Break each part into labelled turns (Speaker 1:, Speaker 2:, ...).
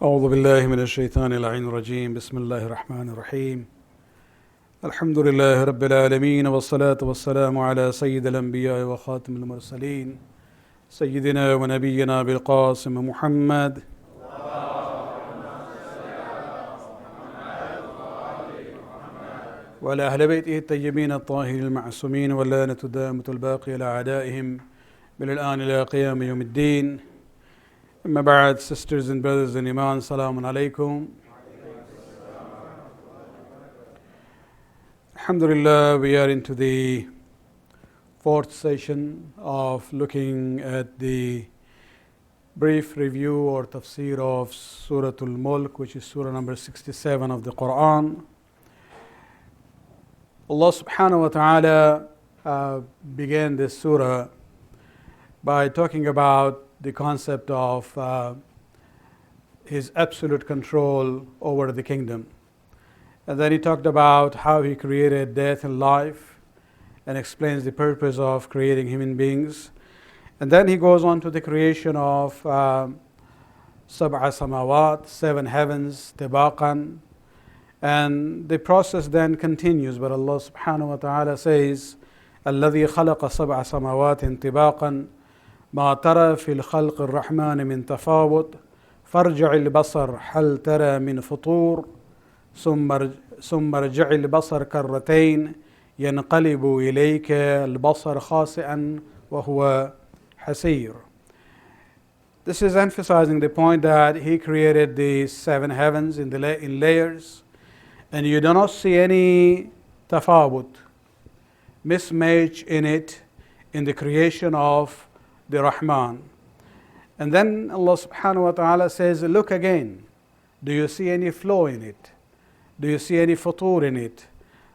Speaker 1: أعوذ بالله من الشيطان اللعين الرجيم بسم الله الرحمن الرحيم الحمد لله رب العالمين والصلاة والسلام على سيد الأنبياء وخاتم المرسلين سيدنا ونبينا بالقاسم محمد وعلى أهل بيته الطيبين الطاهرين المعصومين واللعنة الدائمة الباقية على أعدائهم من الآن إلى قيام يوم الدين. Amma ba'd, sisters and brothers in Iman, Salamun Alaikum. Alhamdulillah, we are into the fourth session of looking at the brief review or Tafsir of Suratul Mulk, which is Surah number 67 of the Quran. Allah subhanahu wa ta'ala began this surah by talking about the concept of His absolute control over the kingdom. And then He talked about how He created death and life and explains the purpose of creating human beings. And then He goes on to the creation of Sab'a Samawat, 7 heavens, Tibaqan. And the process then continues, but Allah subhanahu wa ta'ala says, الذي خلق سبع سماوات طباقا ما ترى في الخلق الرحمن من تفاوت فارجع البصر هل ترى من فطور ثم ارجع البصر كرتين ينقلب إليك البصر خاسئا وهو حسير. This is emphasizing the point that He created the 7 heavens in layers, and you do not see any tafawut, mismatch in it, in the creation of the Rahman. And then Allah subhanahu wa ta'ala says, look again. Do you see any flow in it? Do you see any futur in it?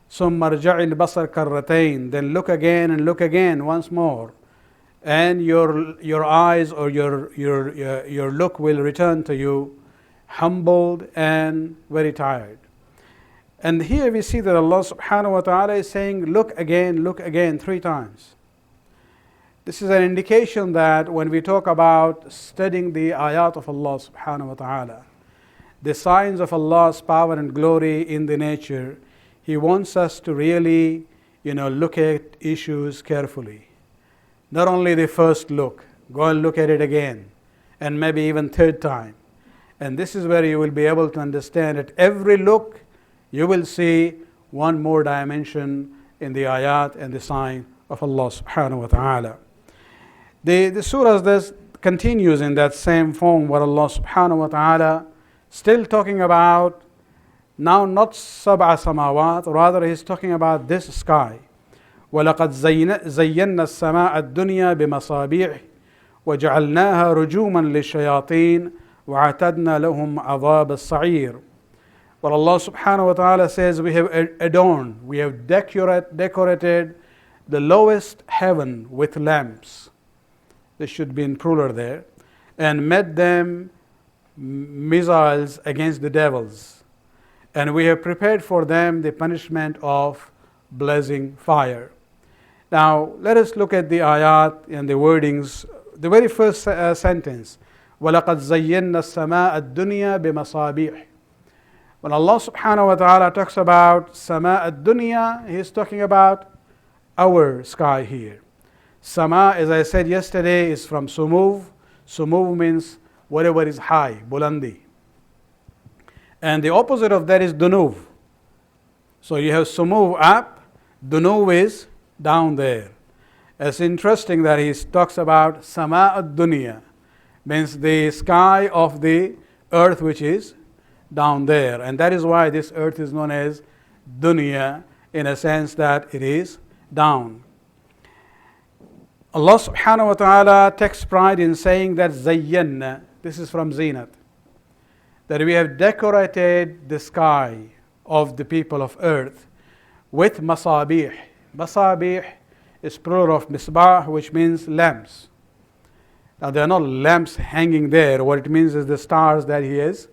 Speaker 1: ثُمَّ ارْجَعِ الْبَصَرَ كَرَّتَيْن. Then look again and look again once more. And your eyes or your look will return to you humbled and very tired. And here we see that Allah subhanahu wa ta'ala is saying, look again 3 times. This is an indication that when we talk about studying the ayat of Allah subhanahu wa ta'ala, the signs of Allah's power and glory in the nature, He wants us to really, look at issues carefully. Not only the first look, go and look at it again, and maybe even 3rd time. And this is where you will be able to understand at every look, you will see one more dimension in the ayat and the sign of Allah subhanahu wa ta'ala. The surah thus continues in that same form where Allah subhanahu wa ta'ala still talking about now not sab'a samawat, rather He's talking about this sky. وَلَقَدْ زَيَّنَّا السَّمَاءَ الدُّنْيَا بِمَصَابِيحِ وَجَعَلْنَاهَا رُجُومًا لِلشَّيَاطِينِ وَأَعْتَدْنَا لَهُمْ عَذَابَ السَّعِيرِ. But Allah subhanahu wa ta'ala says, we have adorned, we have decorated the lowest heaven with lamps. This should be in plural there. And made them missiles against the devils. And we have prepared for them the punishment of blazing fire. Now, let us look at the ayat and the wordings. The very first sentence, وَلَقَدْ زَيَّنَّا السَّمَاءَ الدُّنْيَا بِمَصَابِيحِ. When Allah subhanahu wa ta'ala talks about Sama ad-dunya, He is talking about our sky here. Sama, as I said yesterday, is from sumuv. Sumuv means whatever is high, bulandi. And the opposite of that is dunuv. So you have sumuv up, dunuv is down there. It's interesting that He talks about Sama ad-dunya, means the sky of the earth which is down there. And that is why this earth is known as dunya, in a sense that it is down. Allah subhanahu wa ta'ala takes pride in saying that zayyanna, this is from zinat, that we have decorated the sky of the people of earth with masabih. Masabih is plural of misbah, which means lamps. Now there are not lamps hanging there. What it means is the stars that He has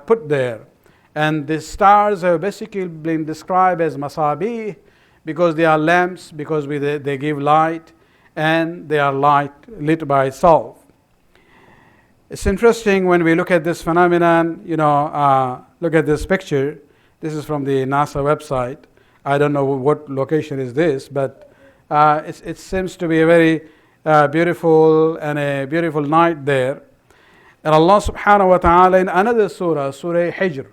Speaker 1: put there. And the stars have basically been described as masabih because they are lamps, because they give light, and they are lit by itself. It's interesting when we look at this phenomenon, look at this picture. This is from the NASA website. I don't know what location is this, but it seems to be a very beautiful and a beautiful night there. And Allah subhanahu wa ta'ala in another surah, Surah Hijr,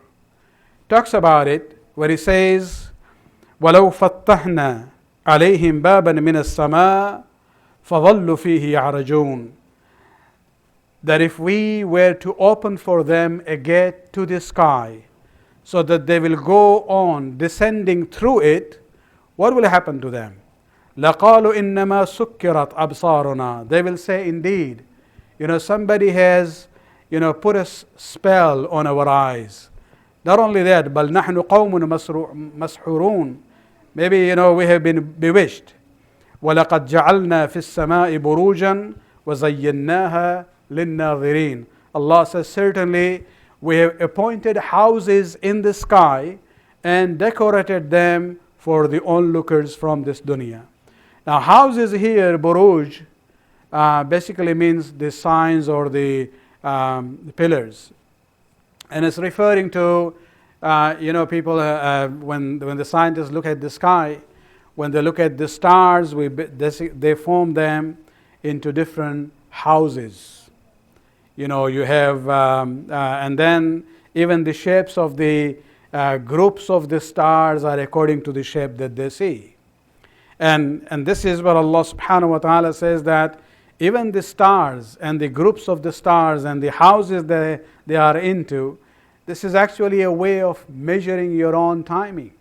Speaker 1: talks about it where He says, وَلَوْ فَتَّحْنَا عَلَيْهِمْ بَابًا مِنَ السَّمَاءِ فَظَلُّوا فِيهِ يَعْرَجُونَ. That if we were to open for them a gate to the sky, so that they will go on descending through it, what will happen to them? لَقَالُوا إِنَّمَا سُكِّرَتْ أَبْصَارُنَا. They will say, indeed, somebody has, put a spell on our eyes. Not only that, بَلْ نَحْنُ قَوْمٌ مَسْحُورُونَ. Maybe, we have been bewitched. وَلَقَدْ جَعَلْنَا فِي السَّمَاءِ بُرُوجًا وَزَيَّنَّاهَا لِلنَّاظِرِينَ. Allah says, certainly we have appointed houses in the sky and decorated them for the onlookers from this dunya. Now, houses here, buruj, basically means the signs or the pillars. And it's referring to, people, when the scientists look at the sky, when they look at the stars, they form them into different houses. You have, and then even the shapes of the groups of the stars are according to the shape that they see. And this is what Allah subhanahu wa ta'ala says, that even the stars and the groups of the stars and the houses that they are into, this is actually a way of measuring your own timing.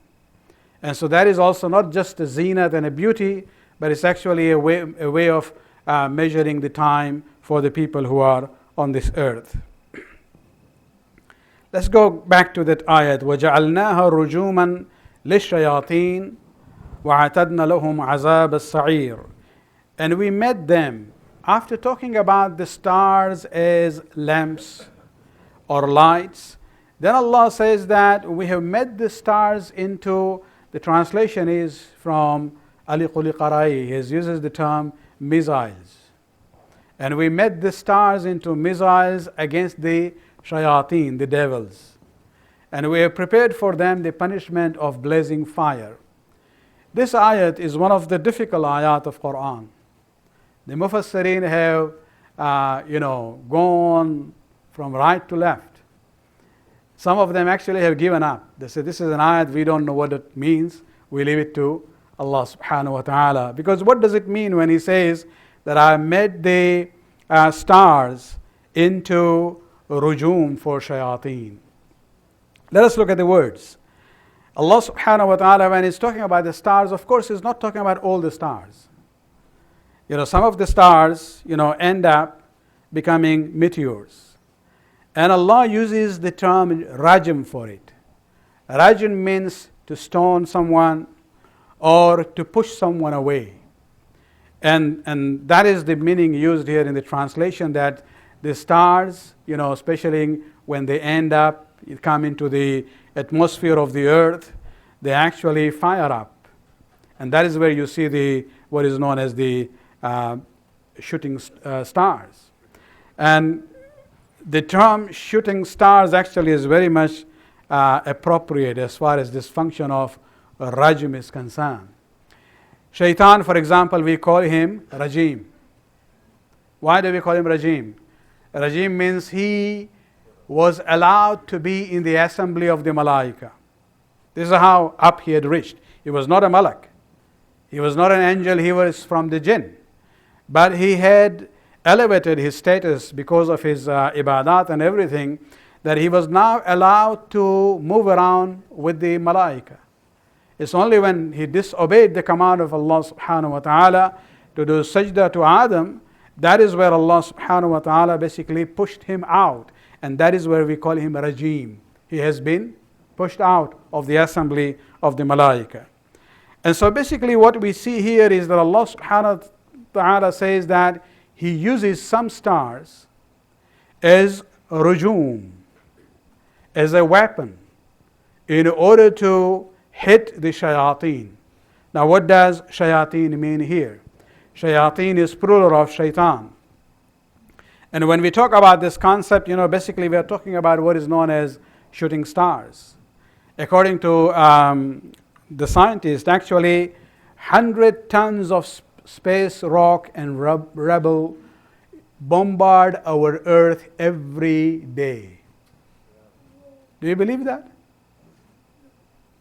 Speaker 1: And so that is also not just a zenith and a beauty, but it's actually a way of measuring the time for the people who are on this earth. Let's go back to that ayat. وَجَعَلْنَاهَا رُجُومًا لِلشَّيَاطِينَ وَعَتَدْنَا لَهُمْ عَذَابَ السَّعِيرِ. And we made them, after talking about the stars as lamps or lights, then Allah says that we have made the stars into, the translation is from Ali Quli Qarai. He uses the term missiles. And we made the stars into missiles against the shayateen, the devils. And we have prepared for them the punishment of blazing fire. This ayat is one of the difficult ayat of Quran. The Mufassirin have, gone from right to left. Some of them actually have given up. They say, this is an ayat, we don't know what it means. We leave it to Allah subhanahu wa ta'ala. Because what does it mean when He says that I made the stars into rujum for shayateen? Let us look at the words. Allah subhanahu wa ta'ala, when He's talking about the stars, of course He's not talking about all the stars. Some of the stars, end up becoming meteors. And Allah uses the term rajm for it. Rajm means to stone someone or to push someone away. And that is the meaning used here in the translation, that the stars, especially when they end up, come into the atmosphere of the earth, they actually fire up. And that is where you see what is known as the shooting stars. And the term shooting stars actually is very much appropriate as far as this function of rajm is concerned. Shaitan, for example, we call him Rajim. Why do we call him Rajim? Rajim means he was allowed to be in the assembly of the Malaika. This is how up he had reached. He was not a Malak. He was not an angel. He was from the jinn. But he had elevated his status because of his ibadat and everything, that he was now allowed to move around with the Malaika. It's only when he disobeyed the command of Allah subhanahu wa ta'ala to do sajda to Adam, that is where Allah subhanahu wa ta'ala basically pushed him out. And that is where we call him Rajim. He has been pushed out of the assembly of the Malaika. And so basically what we see here is that Allah subhanahu wa ta'ala says that He uses some stars as rujum, as a weapon, in order to hit the shayateen. Now what does shayateen mean here? Shayateen is plural of shaitan. And when we talk about this concept, basically we are talking about what is known as shooting stars. According to the scientists, actually 100 tons of space rock and rubble bombard our Earth every day. Do you believe that?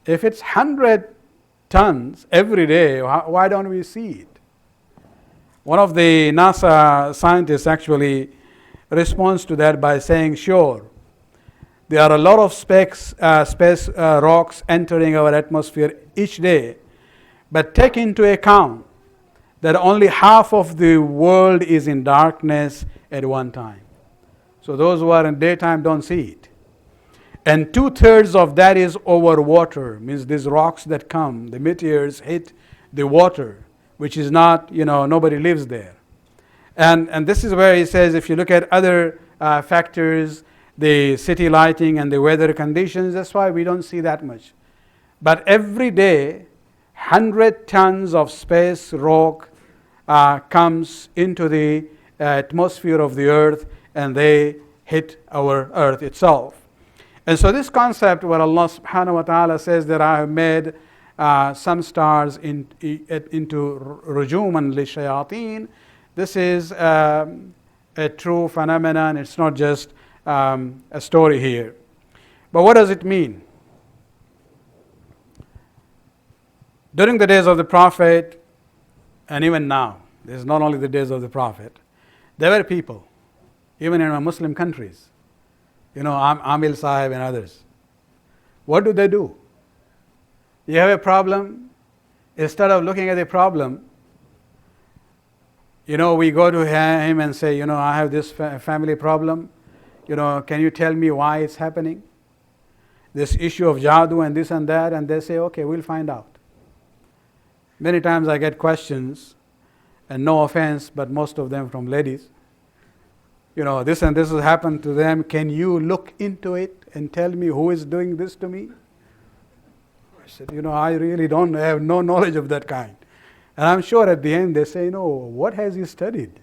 Speaker 1: If it's 100 tons every day, why don't we see it? One of the NASA scientists actually responds to that by saying, sure, there are a lot of space rocks entering our atmosphere each day, but take into account that only half of the world is in darkness at one time. So those who are in daytime don't see it. And 2/3 of that is over water, means these rocks that come, the meteors hit the water, which is not, nobody lives there. And this is where he says, if you look at other factors, the city lighting and the weather conditions, that's why we don't see that much. But every day, 100 tons of space rock comes into the atmosphere of the earth, and they hit our earth itself. And so this concept where Allah subhanahu wa ta'ala says that I have made some stars into rujuman li shayateen, this is a true phenomenon. It's not just a story here. But what does it mean? During the days of the Prophet, and even now, this is not only the days of the Prophet, there were people, even in our Muslim countries, Amil Sahib and others. What do? You have a problem, instead of looking at the problem, we go to him and say, I have this family problem. Can you tell me why it's happening? This issue of jadoo and this and that, and they say, okay, we'll find out. Many times I get questions, and no offense, but most of them from ladies. This and this has happened to them. Can you look into it and tell me who is doing this to me? I said, I really don't have no knowledge of that kind. And I'm sure at the end they say, no, what has he studied?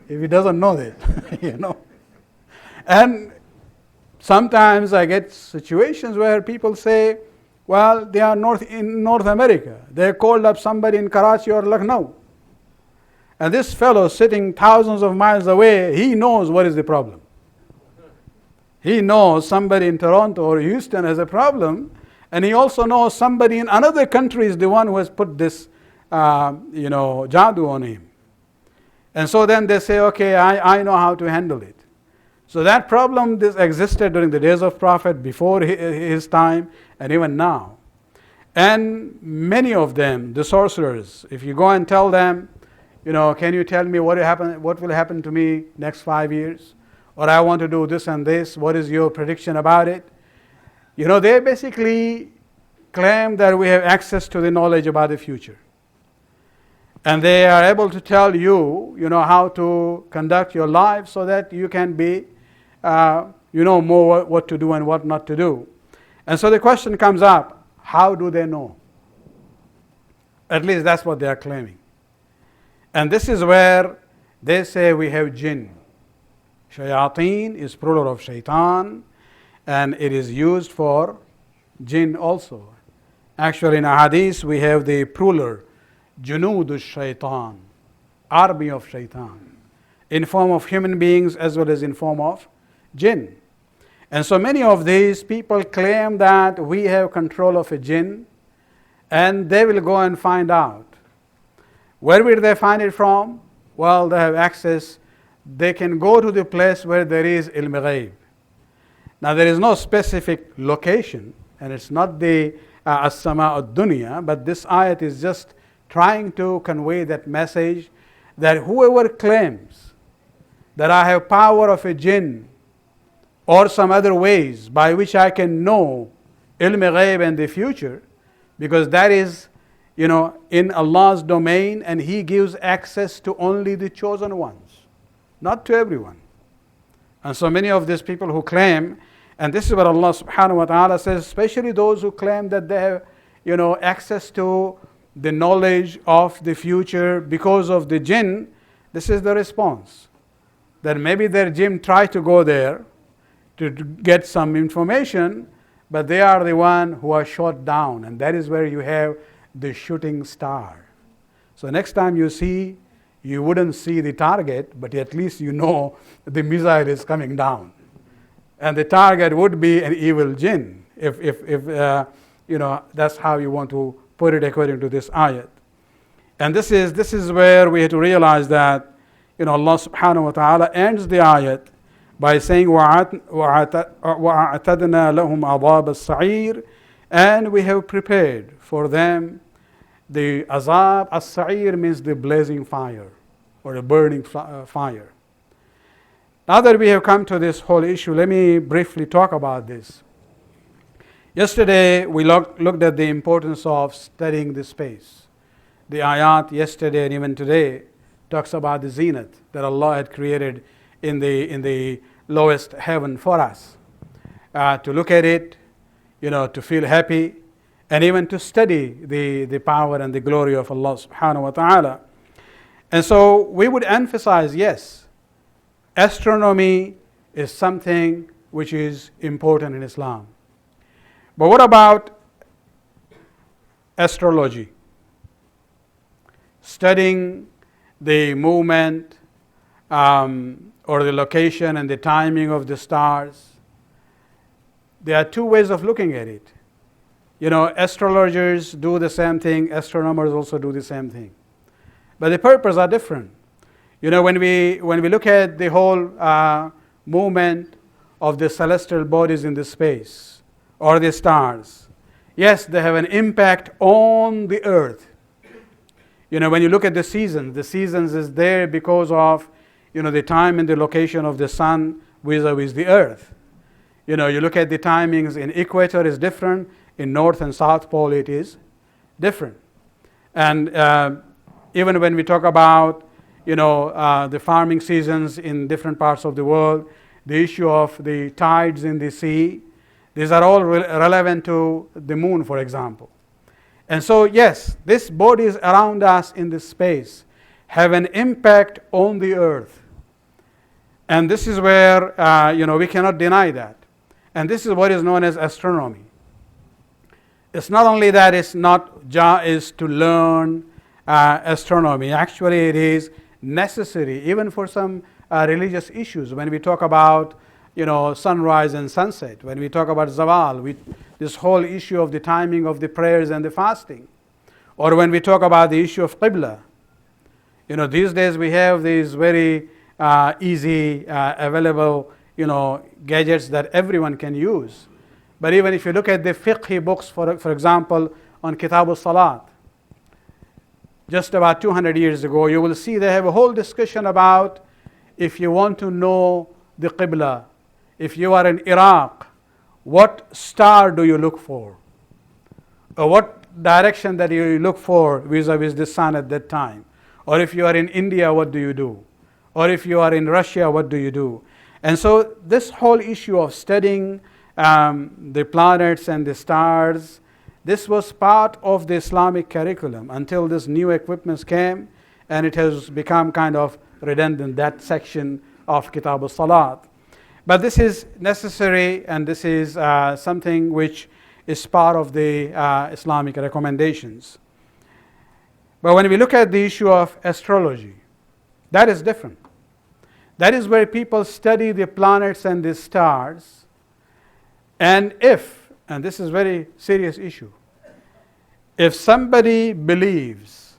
Speaker 1: If he doesn't know that, And sometimes I get situations where people say, well, they are in North America. They called up somebody in Karachi or Lucknow. And this fellow sitting thousands of miles away, he knows what is the problem. He knows somebody in Toronto or Houston has a problem, and he also knows somebody in another country is the one who has put this, jadoo on him. And so then they say, okay, I know how to handle it. So that problem this existed during the days of Prophet, before his time, and even now. And many of them, the sorcerers, if you go and tell them, can you tell me what will happen to me next 5 years? Or I want to do this and this, what is your prediction about it? They basically claim that we have access to the knowledge about the future. And they are able to tell you, how to conduct your life so that you can be, more what to do and what not to do. And so the question comes up, how do they know? At least that's what they are claiming. And this is where they say we have jinn. Shayateen is plural of shaitan, and it is used for jinn also. Actually, in a hadith, we have the plural, junudu shaitan, army of shaitan, in form of human beings as well as in form of jinn. And so many of these people claim that we have control of a jinn, and they will go and find out. Where will they find it from? Well, they have access. They can go to the place where there is ilm ghaib. Now, there is no specific location, and it's not the as-sama ad-dunya, but this ayat is just trying to convey that message that whoever claims that I have power of a jinn or some other ways by which I can know ilm ghaib and the future, because that is, in Allah's domain, and He gives access to only the chosen ones, not to everyone. And so many of these people who claim, and this is what Allah subhanahu wa ta'ala says, especially those who claim that they have, access to the knowledge of the future because of the jinn, this is the response. then maybe their jinn try to go there to get some information, but they are the one who are shot down, and that is where you have the shooting star. So next time you see, you wouldn't see the target, but at least you know the missile is coming down. And the target would be an evil jinn, if that's how you want to put it according to this ayat. And this is where we have to realize that Allah subhanahu wa ta'ala ends the ayat by saying وَأَعْتَدْنَا لَهُمْ عَذَابَ السَّعِيرِ, and we have prepared for them the azab. As-sa'ir means the blazing fire or the burning fire. Now that we have come to this whole issue, let me briefly talk about this. Yesterday we looked at the importance of studying the space. The ayat yesterday and even today talks about the zenith that Allah had created in the lowest heaven for us. To look at it, to feel happy, and even to study the power and the glory of Allah subhanahu wa ta'ala. And so we would emphasize, yes, astronomy is something which is important in Islam. But what about astrology? Studying the movement or the location and the timing of the stars. There are two ways of looking at it. Astrologers do the same thing, astronomers also do the same thing. But the purpose are different. When we look at the whole movement of the celestial bodies in the space or the stars, yes, they have an impact on the earth. When you look at the seasons is there because of the time and the location of the sun vis-a-vis the earth. You look at the timings in equator is different, in north and south pole it is different. And even when we talk about the farming seasons in different parts of the world, the issue of the tides in the sea, these are all relevant to the moon, for example. And so, yes, these bodies around us in this space have an impact on the earth. And this is where, we cannot deny that. And this is what is known as astronomy. It's not only that it's not jaiz to learn astronomy. Actually, it is necessary, even for some religious issues. When we talk about, sunrise and sunset, when we talk about zawal, this whole issue of the timing of the prayers and the fasting, or when we talk about the issue of qibla. These days we have these very easy, available, gadgets that everyone can use. But even if you look at the fiqh books, for example, on Kitab al-Salat, just about 200 years ago, you will see they have a whole discussion about if you want to know the qibla, if you are in Iraq, what star do you look for? Or what direction that you look for vis-a-vis the sun at that time? Or if you are in India, what do you do? Or if you are in Russia, what do you do? And so this whole issue of studying the planets and the stars, this was part of the Islamic curriculum until this new equipment came, and it has become kind of redundant, that section of Kitab al-Salat. But this is necessary, and this is something which is part of the Islamic recommendations. But when we look at the issue of astrology, that is different. That is where people study the planets and the stars. And this is a very serious issue, if somebody believes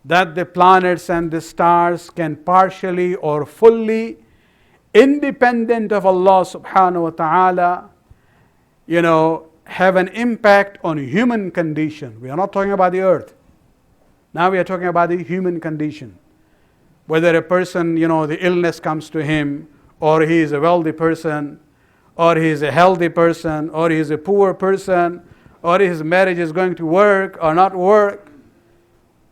Speaker 1: that the planets and the stars can partially or fully, independent of Allah subhanahu wa ta'ala, have an impact on human condition. We are not talking about the earth. Now we are talking about the human condition. Whether a person, the illness comes to him, or he is a wealthy person, or he is a healthy person, or he is a poor person, or his marriage is going to work or not work.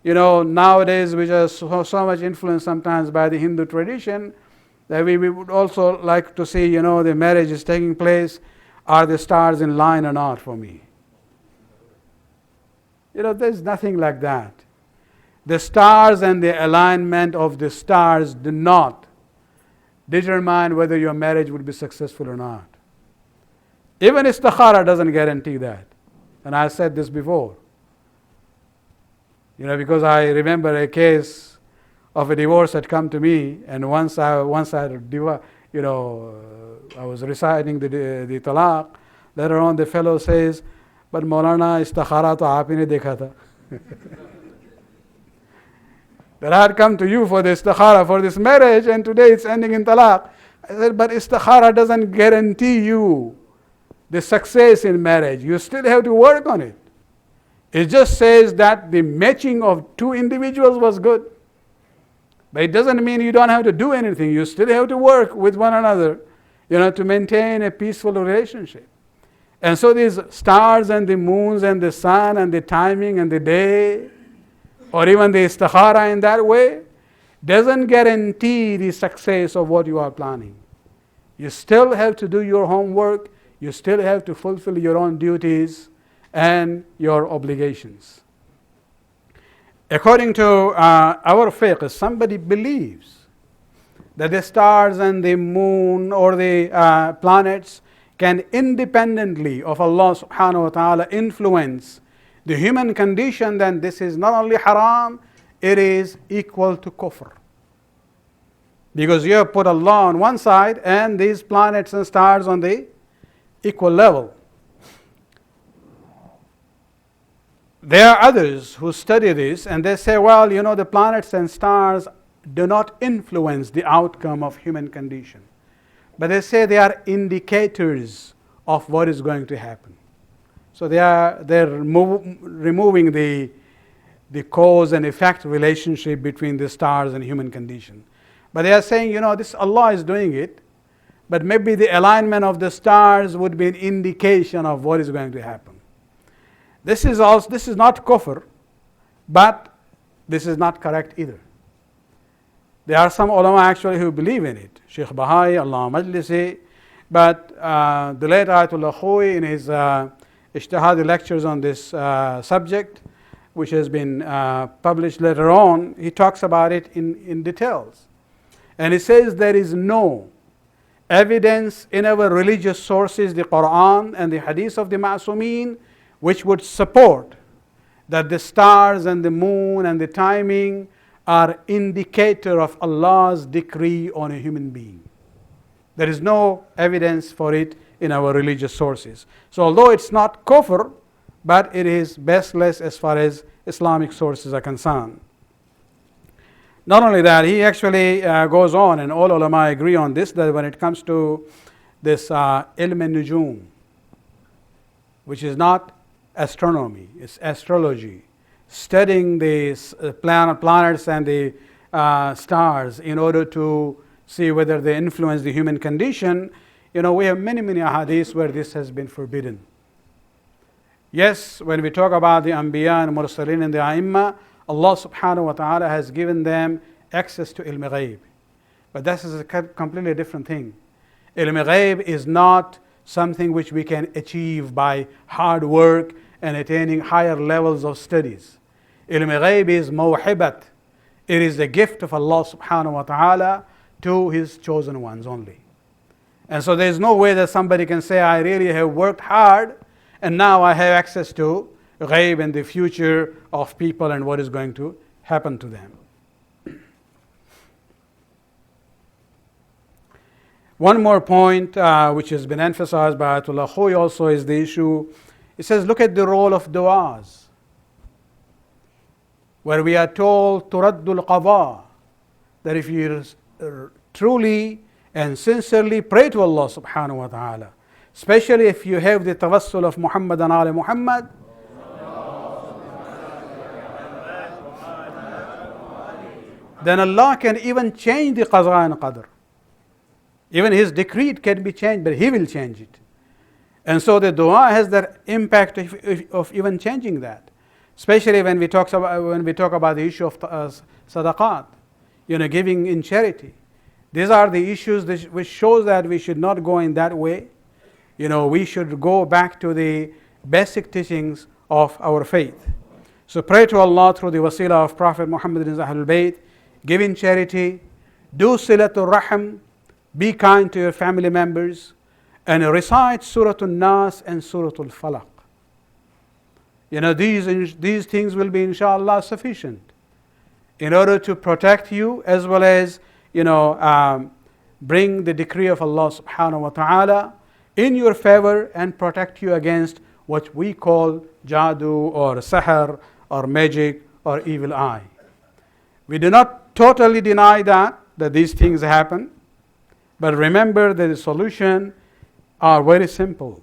Speaker 1: Nowadays we are so much influenced sometimes by the Hindu tradition that we would also like to see, the marriage is taking place. Are the stars in line or not for me? There's nothing like that. The stars and the alignment of the stars do not determine whether your marriage would be successful or not. Even istikhara doesn't guarantee that. And I said this before. Because I remember a case of a divorce had come to me, and once I was reciting the talaq. Later on, the fellow says, "But Maulana, istikhara to aap hi ne dekha tha." That I had come to you for the istikhara for this marriage, and today it's ending in talaq. I said, but istikhara doesn't guarantee you the success in marriage. You still have to work on it. It just says that the matching of two individuals was good. But it doesn't mean you don't have to do anything. You still have to work with one another, to maintain a peaceful relationship. And so these stars and the moons and the sun and the timing and the day, or even the istikhara in that way, doesn't guarantee the success of what you are planning. You still have to do your homework. You still have to fulfill your own duties and your obligations. According to our fiqh, if somebody believes that the stars and the moon or the planets can independently of Allah subhanahu wa ta'ala influence the human condition, then this is not only haram, it is equal to kufr. Because you have put Allah on one side and these planets and stars on the equal level. There are others who study this and they say, well, the planets and stars do not influence the outcome of human condition. But they say they are indicators of what is going to happen. So they're removing the cause and effect relationship between the stars and human condition. But they are saying, this Allah is doing it, but maybe the alignment of the stars would be an indication of what is going to happen. This is not kufr, but this is not correct either. There are some ulama actually who believe in it. Sheikh Bahai, Allah Majlisi, but the late Ayatollah Khoui in his Ijtihadi lectures on this subject, which has been published later on, he talks about it in details. And he says there is no evidence in our religious sources, the Quran and the Hadith of the Ma'asumeen, which would support that the stars and the moon and the timing are indicator of Allah's decree on a human being. There is no evidence for it in our religious sources. So although it's not kufr, but it is baseless as far as Islamic sources are concerned. Not only that, he actually goes on, and all ulama agree on this, that when it comes to this ilm al-nujum, which is not astronomy, it's astrology, studying the planets and the stars in order to see whether they influence the human condition, we have many ahadiths where this has been forbidden. Yes, when we talk about the Anbiya and Mursaleen and the A'imma, Allah subhanahu wa ta'ala has given them access to ilm ghaib. But that is a completely different thing. Ilm ghaib is not something which we can achieve by hard work and attaining higher levels of studies. Ilm ghaib is mawhibat. It is the gift of Allah subhanahu wa ta'ala to His chosen ones only. And so there is no way that somebody can say, I really have worked hard and now I have access to ghaib and the future of people and what is going to happen to them. One more point which has been emphasized by Ayatollah Khoui also is the issue. It says, look at the role of du'as, where we are told turaddul qada, that if you truly and sincerely pray to Allah subhanahu wa ta'ala, especially if you have the tawassul of Muhammad and Ali Muhammad, then Allah can even change the qaza and qadr. Even His decree can be changed, but He will change it. And so the dua has that impact of even changing that. Especially when we talk about the issue of sadaqat, giving in charity. These are the issues which shows that we should not go in that way. We should go back to the basic teachings of our faith. So pray to Allah through the wasila of Prophet Muhammad and Ahlul Bayt, give in charity, do silatul rahim, Be kind to your family members, and recite Suratul Nas and Suratul Falaq. These things will be inshallah sufficient in order to protect you, as well as bring the decree of Allah subhanahu wa ta'ala in your favor and protect you against what we call jadoo or sahar or magic or evil eye. We do not totally deny that these things happen, but remember that the solution are very simple,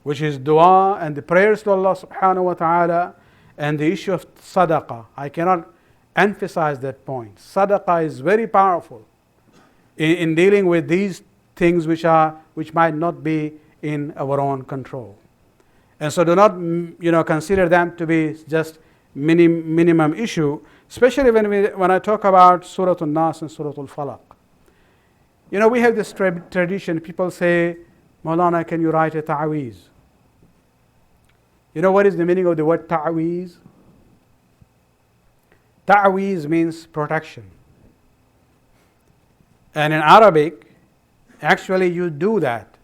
Speaker 1: which is dua and the prayers to Allah subhanahu wa ta'ala, and the issue of sadaqah. I cannot emphasize that point. Sadaqah is very powerful in dealing with these things which might not be in our own control. And so do not consider them to be just minimum issue, especially when I talk about Suratul Nas and Suratul Falaq. We have this tradition, people say, Maulana, can you write a ta'weez? What is the meaning of the word ta'weez? Ta'weez means protection. And in Arabic, actually you do that.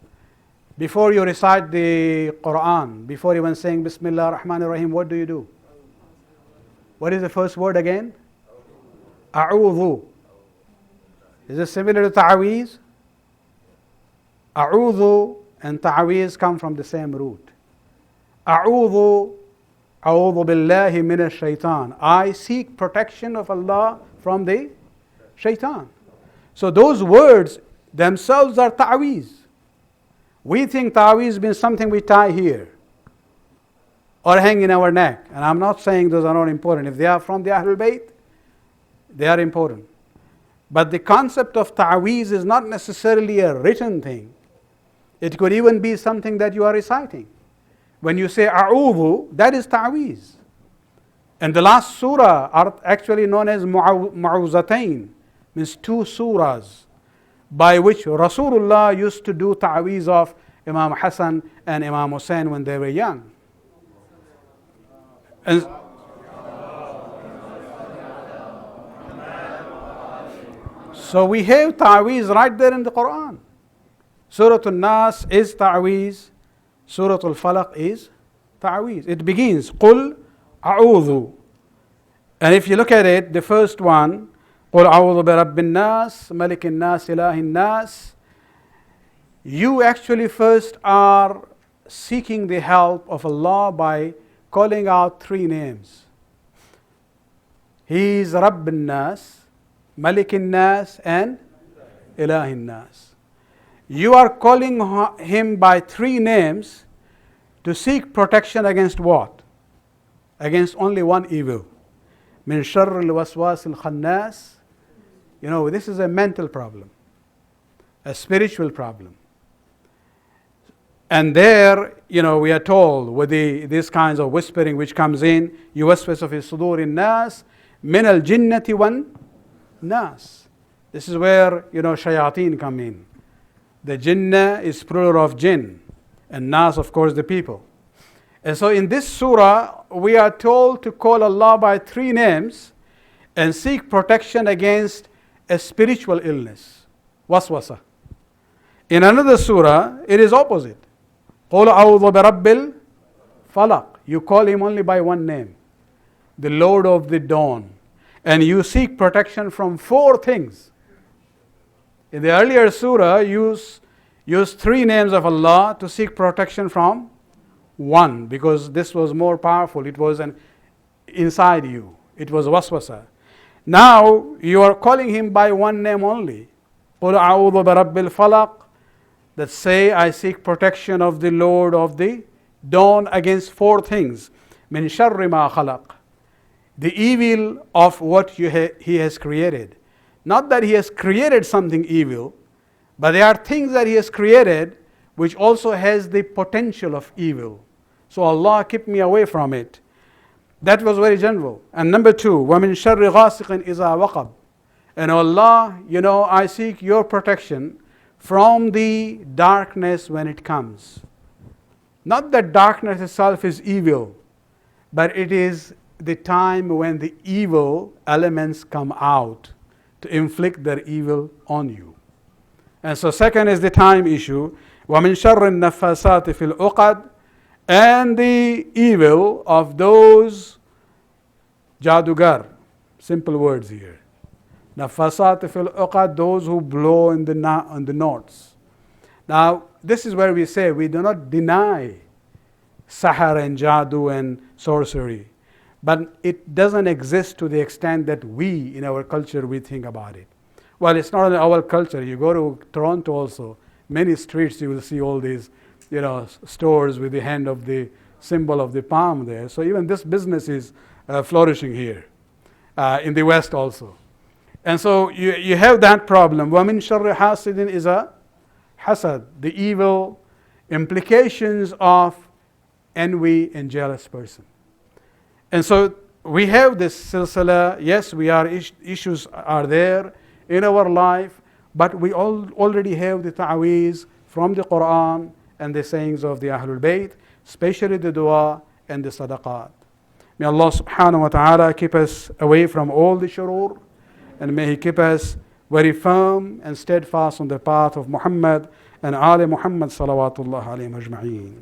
Speaker 1: Before you recite the Quran, before even saying Bismillah ar-Rahman ar-Rahim, what do? What is the first word again? A'udhu. Is it similar to ta'weez? A'udhu and ta'weez come from the same root. A'udhu billahi minash shaitan. I seek protection of Allah from the shaitan. So those words themselves are ta'weez. We think ta'weez means something we tie here or hang in our neck. And I'm not saying those are not important. If they are from the Ahlul Bayt, they are important. But the concept of ta'weez is not necessarily a written thing. It could even be something that you are reciting. When you say a'udhu, that is ta'weez. And the last surah are actually known as mu'awzatain, means two surahs, by which Rasulullah used to do ta'weez of Imam Hassan and Imam Hussein when they were young. And so we have ta'weez right there in the Quran. Suratul Nas is ta'weez. Suratul Falaq is ta'weez. It begins, Qul a'udhu. And if you look at it, the first one, Qul a'udhu bi rabbin nas, malikin nas, ilahin nas. You actually first are seeking the help of Allah by calling out three names. He is Rabbin nas, malikin nas, and ilahin nas. You are calling him by three names to seek protection against what? Against only one evil. Min sharr al-waswas al-khannas. This is a mental problem, a spiritual problem. And there, we are told with these kinds of whispering which comes in, yuwaswisu fi sudurin nas, min al-jinnati wan nas. This is where, shayateen come in. The jinnah is plural of jinn, and nas, of course, the people. And so in this surah, we are told to call Allah by three names and seek protection against a spiritual illness, waswasa. In another surah, it is opposite. قُلْ أَعُوذُ بِرَبِّ الْفَلَقِ. You call him only by one name, the Lord of the Dawn. And you seek protection from four things. In the earlier surah, use three names of Allah to seek protection from one, because this was more powerful. It was inside you. It was waswasa. Now you are calling him by one name only. قُلْ أَعُوذُ بِرَبِّ الْفَلَقِ. That say, I seek protection of the Lord of the Dawn against four things. مِنْ شَرِّ مَا خَلَقَ. The evil of what he has created. Not that he has created something evil, but there are things that he has created which also has the potential of evil. So Allah keep me away from it. That was very general. And number two, وَمِن شَرِّ غَاسِقٍ إِذَا وَقَبْ. And Allah, I seek your protection from the darkness when it comes. Not that darkness itself is evil, but it is the time when the evil elements come out to inflict their evil on you. And so second is the time issue. وَمِن شَرِّ النَّفَّاسَاتِ فِي الْعُقَدِ, and the evil of those jadugar. Simple words here. Nafasat fil uqad, those who blow on the knots. Now, this is where we say we do not deny sahar and jadu and sorcery, but it doesn't exist to the extent that we, in our culture, we think about it. Well, it's not in our culture. You go to Toronto also, many streets you will see all these, stores with the hand of the symbol of the palm there. So even this business is flourishing here, in the West also. And so you have that problem. وَمِن شَرِّ حَاسِدٍ is a hasad, the evil implications of envy and jealous person. And so we have this silsila. Yes, issues are there in our life, but we already have the ta'weez from the Quran and the sayings of the Ahlul Bayt, especially the dua and the sadaqat. May Allah subhanahu wa ta'ala keep us away from all the shurur, and may He keep us very firm and steadfast on the path of Muhammad and Ali Muhammad salawatullah alayhim ajma'een.